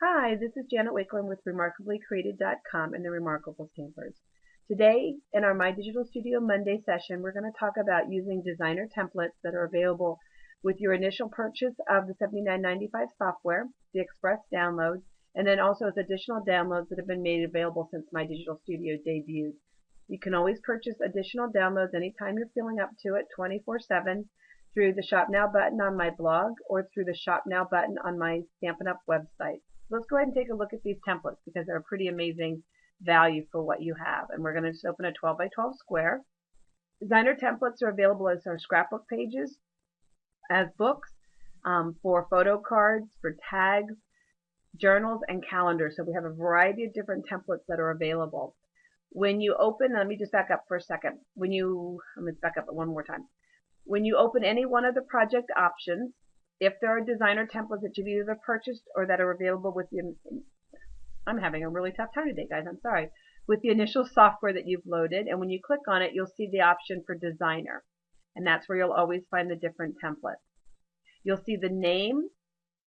Hi, this is Janet Wakeland with RemarkablyCreated.com and the Remarkable Stampers. Today, in our My Digital Studio Monday session, we're going to talk about using designer templates that are available with your initial purchase of the $79.95 software, the Express download, and then also as additional downloads that have been made available since My Digital Studio debuted. You can always purchase additional downloads anytime you're feeling up to it 24/7 through the Shop Now button on my blog or through the Shop Now button on my Stampin' Up website. Let's go ahead and take a look at these templates because they're a pretty amazing value for what you have. And we're going to just open a 12 by 12 square. Designer templates are available as our scrapbook pages, as books, for photo cards, for tags, journals, and calendars. So we have a variety of different templates that are available. When you open, let me just back up for a second. Let me back up one more time. When you open any one of the project options, if there are designer templates that you've either purchased or that are available with the, I'm having a really tough time today, guys, I'm sorry, with the initial software that you've loaded, and when you click on it, you'll see the option for designer, and that's where you'll always find the different templates. You'll see the name,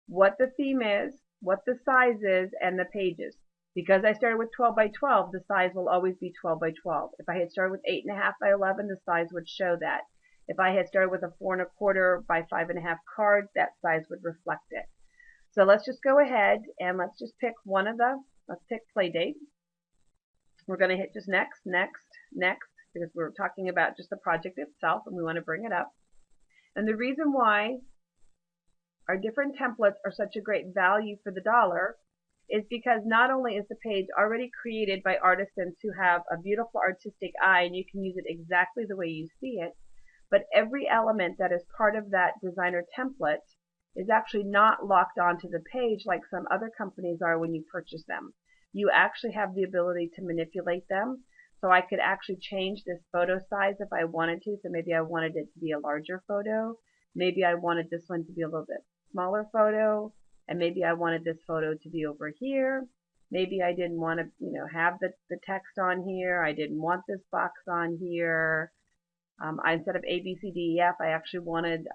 what the theme is, what the size is, and the pages. Because I started with 12 by 12, the size will always be 12 by 12. If I had started with 8.5 by 11, the size would show that. If I had started with a 4 1/4 by 5.5 card, that size would reflect it. So let's just go ahead and let's just pick let's pick Playdate. We're going to hit just next, next, next, because we're talking about just the project itself and we want to bring it up. And the reason why our different templates are such a great value for the dollar is because not only is the page already created by artisans who have a beautiful artistic eye and you can use it exactly the way you see it, but every element that is part of that designer template is actually not locked onto the page like some other companies are when you purchase them. You actually have the ability to manipulate them. So I could actually change this photo size if I wanted to. So maybe I wanted it to be a larger photo. Maybe I wanted this one to be a little bit smaller photo. And maybe I wanted this photo to be over here. Maybe I didn't want to, have the text on here. I didn't want this box on here. Instead of A, B, C, D, E, F, I actually wanted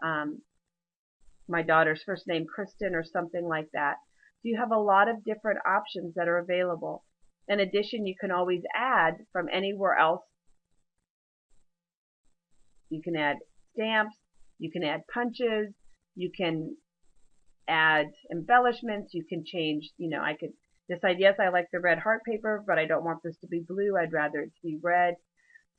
my daughter's first name, Kristen, or something like that. So you have a lot of different options that are available. In addition, you can always add from anywhere else. You can add stamps, you can add punches, you can add embellishments, you can change, I could decide, yes, I like the red heart paper, but I don't want this to be blue, I'd rather it to be red.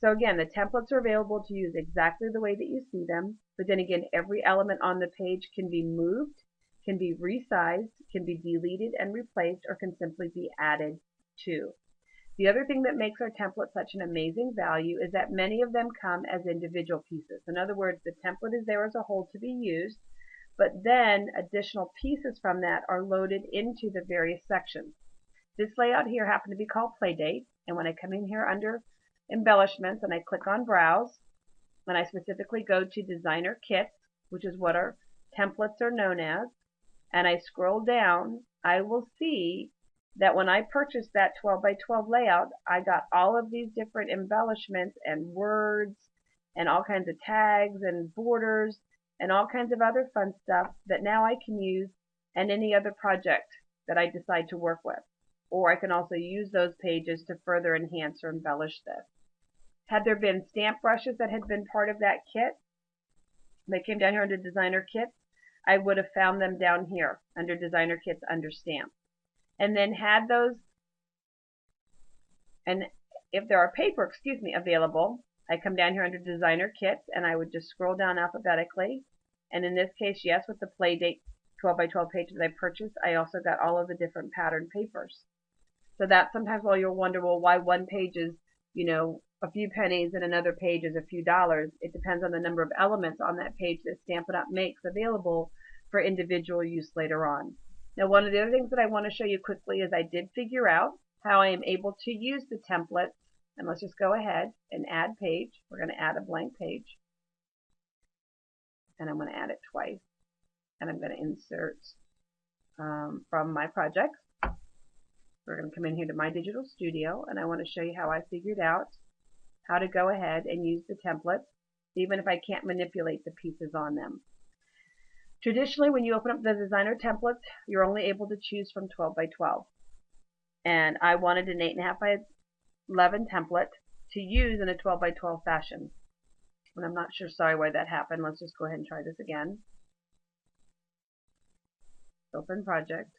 So again, the templates are available to use exactly the way that you see them, but then again, every element on the page can be moved, can be resized, can be deleted and replaced, or can simply be added to. The other thing that makes our template such an amazing value is that many of them come as individual pieces. In other words, the template is there as a whole to be used, but then additional pieces from that are loaded into the various sections. This layout here happened to be called Playdate, and when I come in here under embellishments and I click on browse and I specifically go to designer kits, which is what our templates are known as, and I scroll down, I will see that when I purchased that 12 by 12 layout, I got all of these different embellishments and words and all kinds of tags and borders and all kinds of other fun stuff that now I can use in any other project that I decide to work with. Or I can also use those pages to further enhance or embellish this. Had there been stamp brushes that had been part of that kit, they came down here under designer kits, I would have found them down here under designer kits under stamps. And then had those, and if there are paper, available, I come down here under designer kits and I would just scroll down alphabetically. And in this case, yes, with the Playdate 12 by 12 pages I purchased, I also got all of the different pattern papers. So that sometimes while you'll wonder, well, why one page is, a few pennies and another page is a few dollars, it depends on the number of elements on that page that Stampin' Up! Makes available for individual use later on. Now, one of the other things that I want to show you quickly is I did figure out how I am able to use the template. And let's just go ahead and add page. We're going to add a blank page. And I'm going to add it twice. And I'm going to insert from my projects. We're going to come in here to My Digital Studio, and I want to show you how I figured out how to go ahead and use the templates, even if I can't manipulate the pieces on them. Traditionally, when you open up the designer templates, you're only able to choose from 12 by 12. And I wanted an 8.5 by 11 template to use in a 12 by 12 fashion. And I'm not sure, sorry why that happened. Let's just go ahead and try this again. Open project,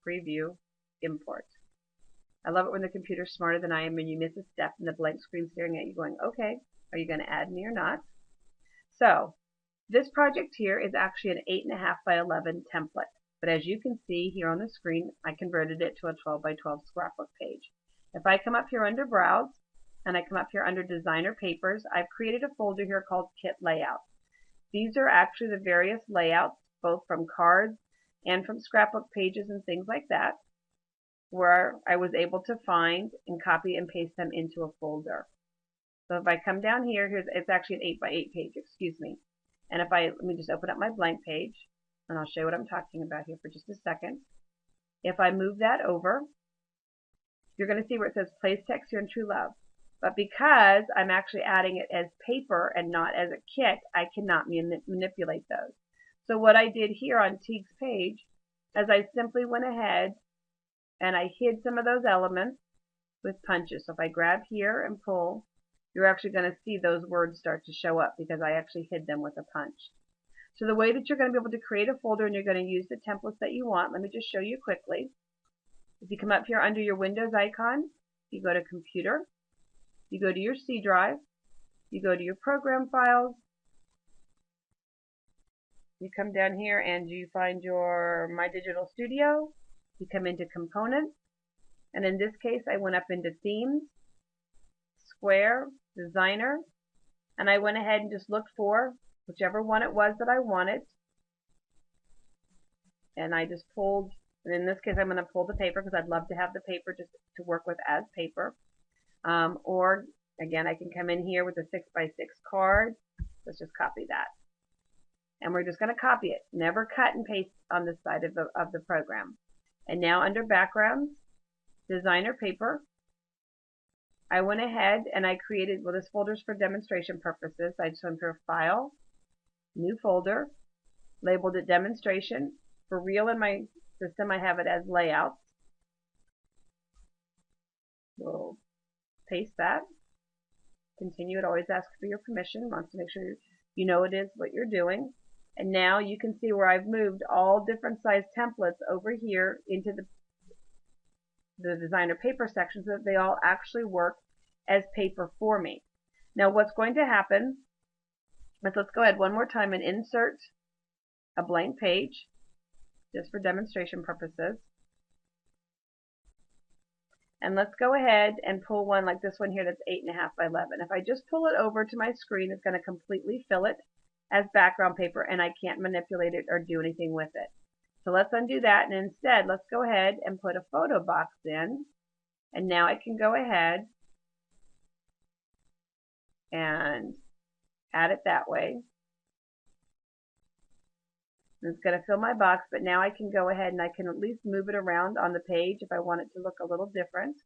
preview, import. I love it when the computer's smarter than I am and you miss a step and the blank screen staring at you going, okay, are you going to add me or not? So this project here is actually an 8.5 by 11 template. But as you can see here on the screen, I converted it to a 12 by 12 scrapbook page. If I come up here under Browse, and I come up here under Designer Papers, I've created a folder here called Kit Layout. These are actually the various layouts, both from cards and from scrapbook pages and things like that, where I was able to find and copy and paste them into a folder. So if I come down here, it's actually an 8 by 8 page, excuse me. And let me just open up my blank page, and I'll show you what I'm talking about here for just a second. If I move that over, you're going to see where it says Place Text here in True Love. But because I'm actually adding it as paper and not as a kit, I cannot manipulate those. So what I did here on Teague's page is I simply went ahead and I hid some of those elements with punches. So if I grab here and pull, you're actually going to see those words start to show up because I actually hid them with a punch. So the way that you're going to be able to create a folder and you're going to use the templates that you want, let me just show you quickly. If you come up here under your Windows icon, you go to Computer, you go to your C drive, you go to your program files, you come down here and you find your My Digital Studio, you come into Components, and in this case I went up into Themes, Square, Designer, and I went ahead and just looked for whichever one it was that I wanted, and I just pulled, and in this case I'm going to pull the paper because I'd love to have the paper just to work with as paper. Or again, I can come in here with a 6 by 6 card. Let's just copy that. And we're just going to copy it. Never cut and paste on this side of the program. And now under Backgrounds, Designer Paper, I went ahead and I created, well, this folder's for demonstration purposes. I just went for File, New Folder, labeled it Demonstration. For real in my system, I have it as Layouts. We'll paste that. Continue. It always asks for your permission. Wants to make sure you know it is what you're doing. And now you can see where I've moved all different size templates over here into the designer paper section so that they all actually work as paper for me. Now what's going to happen is, let's go ahead one more time and insert a blank page just for demonstration purposes. And let's go ahead and pull one like this one here that's 8.5 by 11. If I just pull it over to my screen, it's going to completely fill it as background paper and I can't manipulate it or do anything with it. So let's undo that, and instead let's go ahead and put a photo box in, and now I can go ahead and add it that way. And it's going to fill my box, but now I can go ahead and I can at least move it around on the page if I want it to look a little different.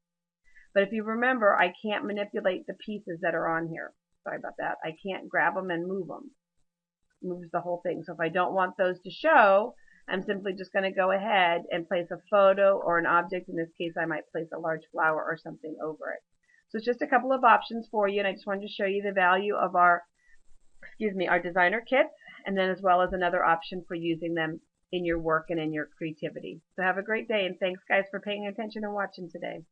But if you remember, I can't manipulate the pieces that are on here. Sorry about that. I can't grab them and move them. It moves the whole thing. So if I don't want those to show, I'm simply just going to go ahead and place a photo or an object. In this case, I might place a large flower or something over it. So it's just a couple of options for you, and I just wanted to show you the value of our designer kits, and then as well as another option for using them in your work and in your creativity. So have a great day, and thanks guys for paying attention and watching today.